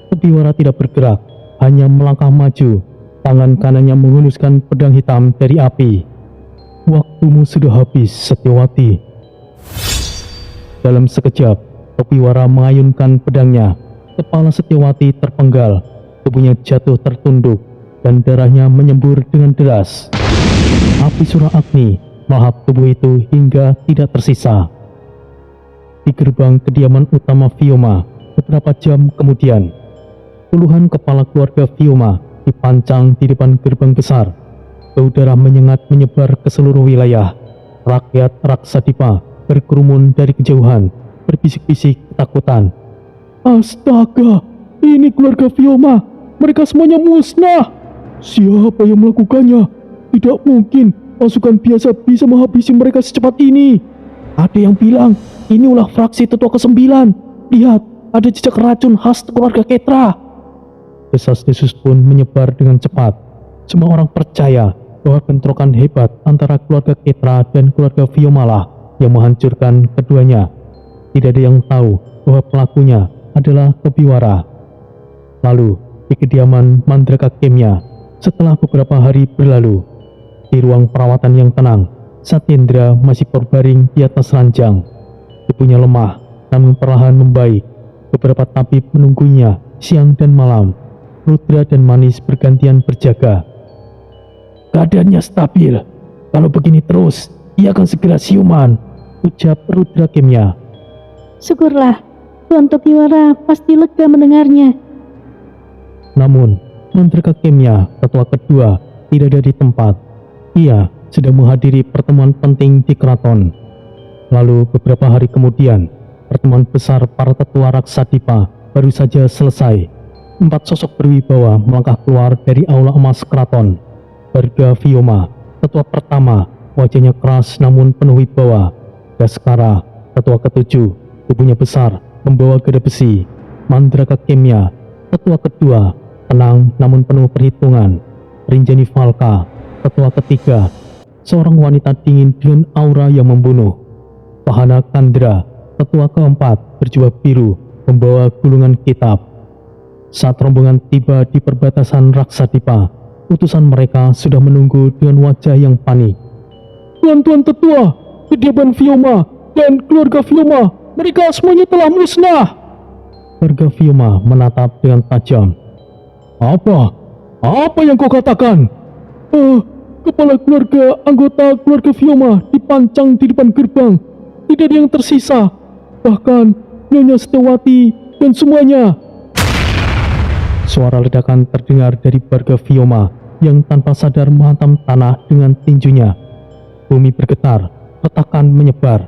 Tobiwara tidak bergerak, hanya melangkah maju. Tangan kanannya menghunuskan pedang hitam dari api. Waktumu sudah habis, Setyawati. Dalam sekejap, Tobiwara mengayunkan pedangnya. Kepala Setyawati terpenggal, tubuhnya jatuh tertunduk, dan darahnya menyembur dengan deras. Api Sura Agni melahap tubuh itu hingga tidak tersisa. Di gerbang kediaman utama Fioma, beberapa jam kemudian, puluhan kepala keluarga Fioma dipancang di depan gerbang besar. Bau darah menyengat menyebar ke seluruh wilayah. Rakyat Raksadipa berkerumun dari kejauhan, berbisik-bisik ketakutan. Astaga, ini keluarga Fioma. Mereka semuanya musnah. Siapa yang melakukannya? Tidak mungkin pasukan biasa bisa menghabisi mereka secepat ini. Ada yang bilang ini ulah fraksi tetua ke-9. Lihat, ada jejak racun khas keluarga Ketra. Desas-desus pun menyebar dengan cepat. Semua orang percaya bahwa bentrokan hebat antara keluarga Ketra dan keluarga Viomalah yang menghancurkan keduanya. Tidak ada yang tahu bahwa pelakunya adalah Tobiwara. Lalu, di kediaman Mandraka Kemya, setelah beberapa hari berlalu, di ruang perawatan yang tenang, Satyendra masih berbaring di atas ranjang. Tubuhnya lemah, namun perlahan membaik. Beberapa tabib menunggunya siang dan malam. Rudra dan Manis bergantian berjaga. Keadaannya stabil. Kalau begini terus, ia akan segera siuman, ucap Rudra Kemya. Syukurlah, Tuan Tobiwara pasti lega mendengarnya. Namun, Mandraka Kemya, ketua kedua, tidak ada di tempat. Ia sedang menghadiri pertemuan penting di keraton. Lalu beberapa hari kemudian, pertemuan besar para tetua Raksadipa baru saja selesai. 4 sosok berwibawa melangkah keluar dari aula emas keraton. Barga Vyoma, tetua pertama, wajahnya keras namun penuh wibawa. Daskara, tetua ketujuh, tubuhnya besar, membawa gada besi. Mandraka Kemya, tetua kedua, tenang namun penuh perhitungan. Rinjani Falka, tetua ketiga, seorang wanita dingin dengan aura yang membunuh. Pahana Kandra, tetua keempat, berjubah biru, membawa gulungan kitab. Saat rombongan tiba di perbatasan Raksadipa, utusan mereka sudah menunggu dengan wajah yang panik. Tuan-tuan tetua, kediaman Vyoma dan keluarga Vyoma, mereka semuanya telah musnah. Keluarga Vyoma menatap dengan tajam. Apa yang kau katakan? Kepala keluarga anggota keluarga Vyoma dipancang di depan gerbang. Tidak ada yang tersisa. Bahkan Nyonya Setiawati dan semuanya. Suara ledakan terdengar dari Barga Vyoma yang tanpa sadar menghantam tanah dengan tinjunya. Bumi bergetar, retakan menyebar.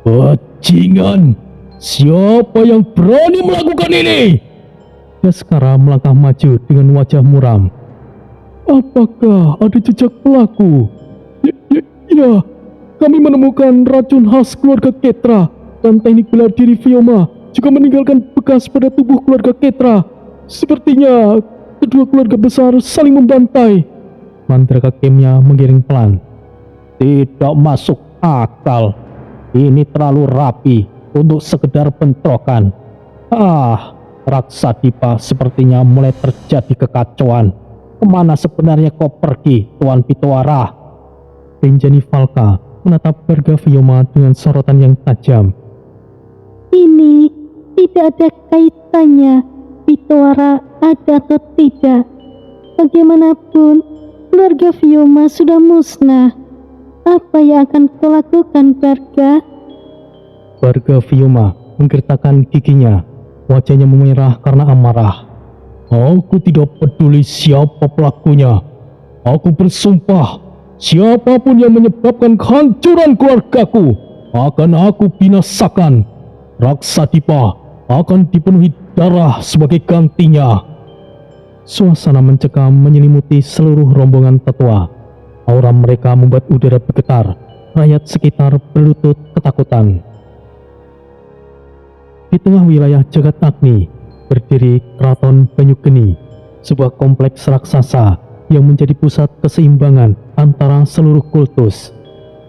Bajingan! Siapa yang berani melakukan ini? Daskara melangkah maju dengan wajah muram. Apakah ada jejak pelaku? Ya, kami menemukan racun khas keluarga Ketra dan teknik bela diri Vyoma juga meninggalkan bekas pada tubuh keluarga Ketra. Sepertinya kedua keluarga besar saling membantai. Mandraka Kemya menggiring pelan. Tidak masuk akal. Ini terlalu rapi untuk sekedar bentrokan. Raksadipa sepertinya mulai terjadi kekacauan. Kemana sebenarnya kau pergi, Tuan Pitawara? Rinjani Falka menatap Barga Vyoma dengan sorotan yang tajam. Ini tidak ada kaitannya Pitawara ada atau tidak. Bagaimanapun, keluarga Vyoma sudah musnah. Apa yang akan kau lakukan, Barga? Barga Vyoma menggertakkan giginya. Wajahnya memerah karena amarah. Aku tidak peduli siapa pelakunya. Aku bersumpah, siapapun yang menyebabkan kehancuran keluargaku akan aku binasakan. Raksadipa akan dipenuhi darah sebagai gantinya. Suasana mencekam menyelimuti seluruh rombongan tetua. Aura mereka membuat udara bergetar. Rakyat sekitar berlutut ketakutan. Di tengah wilayah Jagat Agni berdiri Keraton Banyugeni, sebuah kompleks raksasa yang menjadi pusat keseimbangan antara seluruh kultus.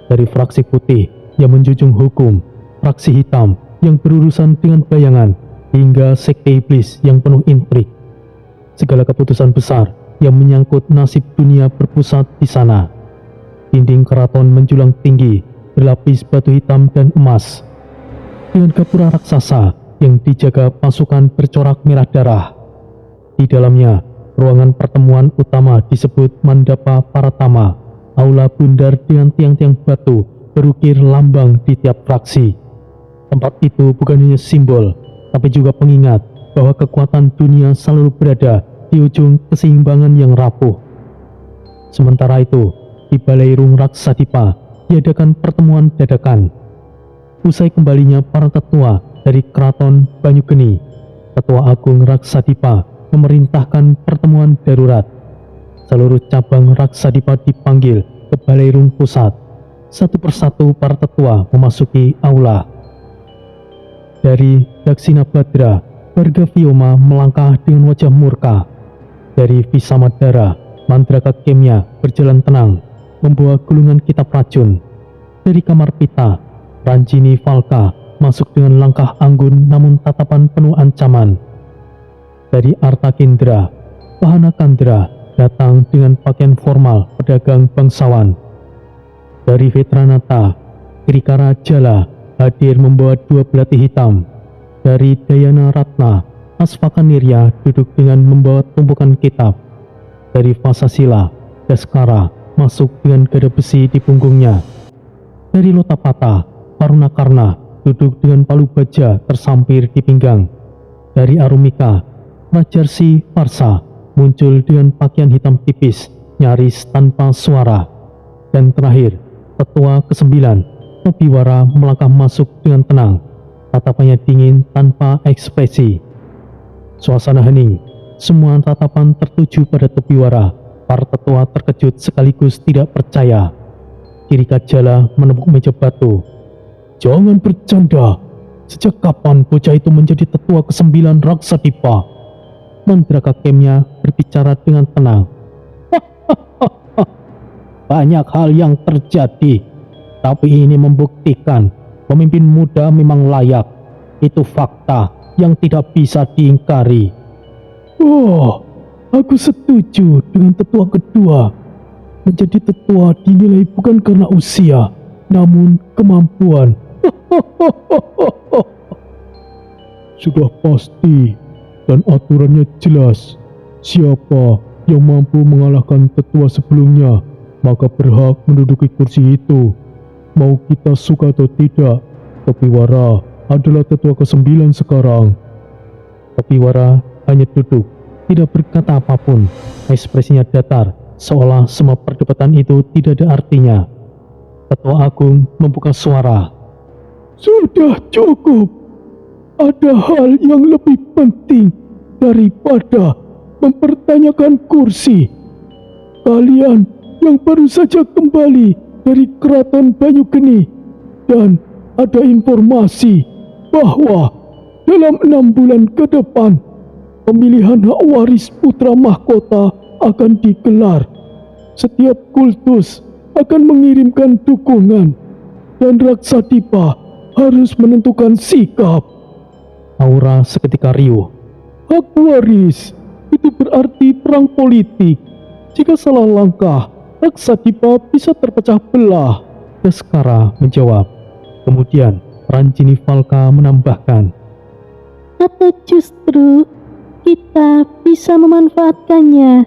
Dari fraksi putih yang menjunjung hukum, fraksi hitam yang berurusan dengan bayangan, hingga sekte iblis yang penuh intrik. Segala keputusan besar yang menyangkut nasib dunia berpusat di sana. Dinding keraton menjulang tinggi, berlapis batu hitam dan emas. Dengan gapura raksasa yang dijaga pasukan bercorak merah darah. Di dalamnya, ruangan pertemuan utama disebut Mandapa Paratama, aula bundar dengan tiang-tiang batu berukir lambang di tiap fraksi. Tempat itu bukan hanya simbol, tapi juga pengingat bahwa kekuatan dunia selalu berada di ujung keseimbangan yang rapuh. Sementara itu, di Balairung Raksadipa diadakan pertemuan dadakan. Usai kembalinya para tetua dari Keraton Banyugeni, Ketua Agung Raksadipa memerintahkan pertemuan darurat. Seluruh cabang Raksadipa dipanggil ke Balairung Pusat. Satu persatu para tetua memasuki aula. Dari Daksina Badra, Barga Vyoma melangkah dengan wajah murka. Dari Visamadara, Mandraka Kemya berjalan tenang, membawa gulungan kitab racun. Dari kamar Pita, Ranjini Falka masuk dengan langkah anggun namun tatapan penuh ancaman. Dari Artakendra, Pahana Kandra datang dengan pakaian formal pedagang bangsawan. Dari Vetranata, Trikara Jala hadir membawa 2 belati hitam. Dari Dayana Ratna, Asvakanirya duduk dengan membawa tumpukan kitab. Dari Vasasila, Daskara masuk dengan gada besi di punggungnya. Dari Lotapata, Parunakarna duduk dengan palu baja tersampir di pinggang. Dari Arumika, Rajarsi Parsa muncul dengan pakaian hitam tipis, nyaris tanpa suara. Dan terakhir, tetua ke-9, Topiwara melangkah masuk dengan tenang, tatapannya dingin tanpa ekspresi. Suasana hening, semua tatapan tertuju pada Topiwara. Para tetua terkejut sekaligus tidak percaya. Kirika Jala menepuk meja batu. "Jangan bercanda. Sejak kapan bocah itu menjadi tetua ke-9 Raksadipa?" Mandraka Kemya berbicara dengan tenang. "Banyak hal yang terjadi, tapi ini membuktikan pemimpin muda memang layak. Itu fakta yang tidak bisa diingkari." "Oh, aku setuju dengan tetua kedua. Menjadi tetua dinilai bukan karena usia, namun kemampuan." "Sudah pasti dan aturannya jelas. Siapa yang mampu mengalahkan tetua sebelumnya, maka berhak menduduki kursi itu. Mau kita suka atau tidak, Topiwara adalah tetua ke-9 sekarang." Topiwara hanya duduk, tidak berkata apapun. Ekspresinya datar, seolah semua perdebatan itu tidak ada artinya. Tetua Agung membuka suara. "Sudah cukup. Ada hal yang lebih penting daripada mempertanyakan kursi. Kalian yang baru saja kembali dari Keraton Banyugeni, dan ada informasi bahwa dalam 6 bulan ke depan pemilihan hak waris putra mahkota akan digelar. Setiap kultus akan mengirimkan dukungan dan Raksadipa harus menentukan sikap." Aura seketika riuh. "Hak waris itu berarti perang politik. Jika salah langkah, Raksadipa bisa terpecah belah." Daskara menjawab. Kemudian Ranjini Falka menambahkan, Atau justru kita bisa memanfaatkannya.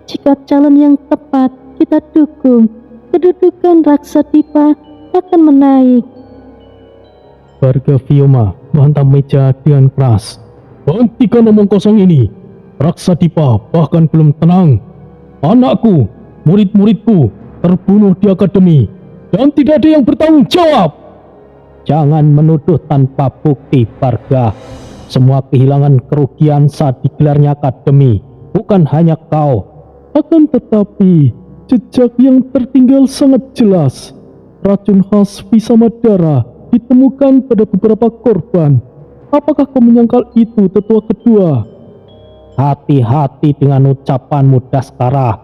Jika calon yang tepat kita dukung, kedudukan Raksadipa akan menaik. Warga Vyoma menghantam meja dengan keras. "Hentikan omong kosong ini. Raksadipa bahkan belum tenang. Anakku, murid-muridku terbunuh di akademi, dan tidak ada yang bertanggung jawab." "Jangan menuduh tanpa bukti, Barga. Semua kehilangan kerugian saat digelarnya akademi, bukan hanya kau." "Akan tetapi, jejak yang tertinggal sangat jelas. Racun khas Visamadara ditemukan pada beberapa korban. Apakah kau menyangkal itu, tetua kedua?" "Hati-hati dengan ucapanmu, Daskara.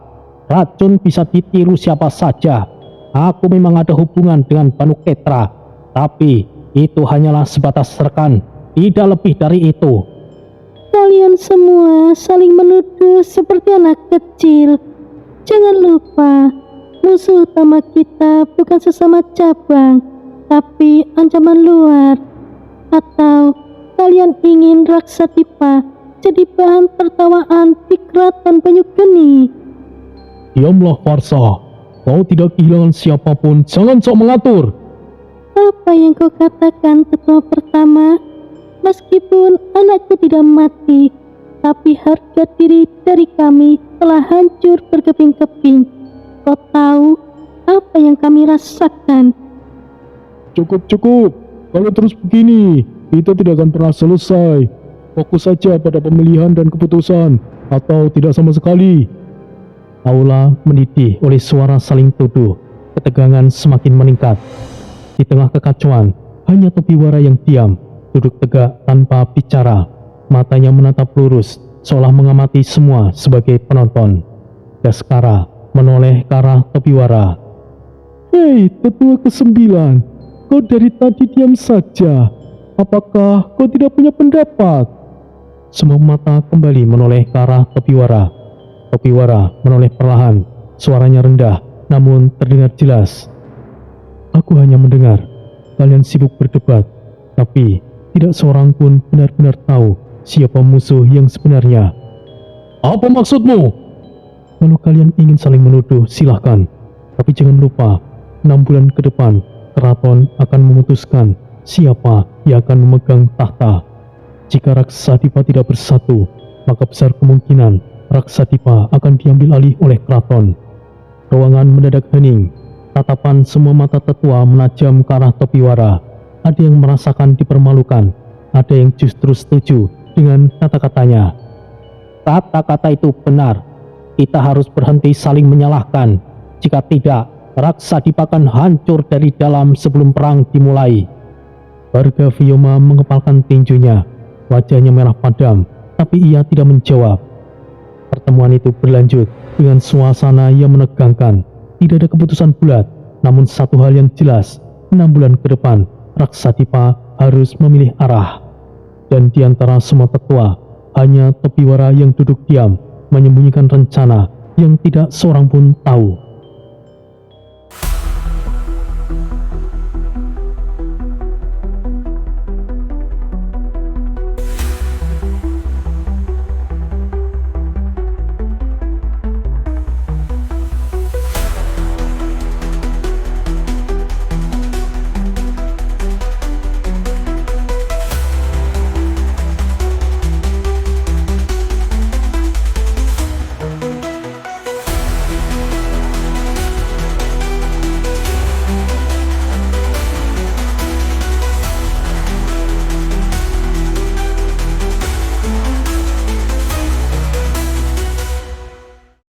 Racun bisa ditiru siapa saja. Aku memang ada hubungan dengan Banu Ketra, tapi itu hanyalah sebatas rekan, tidak lebih dari itu." Kalian semua saling menuduh seperti anak kecil. Jangan lupa, musuh utama kita bukan sesama cabang, tapi ancaman luar. Atau kalian ingin Raksadipa jadi bahan tertawaan di Keraton Banyugeni? "Diamlah, Farsa. Kau tidak kehilangan siapapun. Jangan sok mengatur." Apa yang kau katakan, tetua pertama? Meskipun anakku tidak mati, tapi harga diri dari kami telah hancur berkeping-keping. Kau tahu apa yang kami rasakan? Cukup. Kalau terus begini, kita tidak akan pernah selesai. Fokus saja pada pemilihan dan keputusan, atau tidak sama sekali. Aula mendidih oleh suara saling tuduh. Ketegangan semakin meningkat. Di tengah kekacauan, hanya Topiwara yang diam, duduk tegak tanpa bicara. Matanya menatap lurus, seolah mengamati semua sebagai penonton. Daskara menoleh ke arah Topiwara. "Hei, tetua ke-9, kau dari tadi diam saja. Apakah kau tidak punya pendapat?" Semua mata kembali menoleh ke arah Topiwara. Topiwara menoleh perlahan, suaranya rendah namun terdengar jelas. "Aku hanya mendengar kalian sibuk berdebat, tapi tidak seorang pun benar-benar tahu siapa musuh yang sebenarnya." "Apa maksudmu?" "Kalau kalian ingin saling menuduh, silahkan. Tapi jangan lupa, 6 bulan ke depan, keraton akan memutuskan siapa yang akan memegang tahta. Jika Raksadipa tidak bersatu, maka besar kemungkinan Raksadipa akan diambil alih oleh keraton." Ruangan mendadak hening. Tatapan semua mata tetua menajam ke arah Topiwara. Ada yang merasakan dipermalukan, ada yang justru setuju dengan kata-katanya. "Kata-kata itu benar. Kita harus berhenti saling menyalahkan. Jika tidak, Raksadipa akan hancur dari dalam sebelum perang dimulai." Warga Vyoma mengepalkan tinjunya. Wajahnya merah padam, tapi ia tidak menjawab. Pertemuan itu berlanjut dengan suasana yang menegangkan. Tidak ada keputusan bulat, namun satu hal yang jelas, 6 bulan ke depan, Raksadipa harus memilih arah. Dan di antara semua tetua, hanya Topiwara yang duduk diam, menyembunyikan rencana yang tidak seorang pun tahu.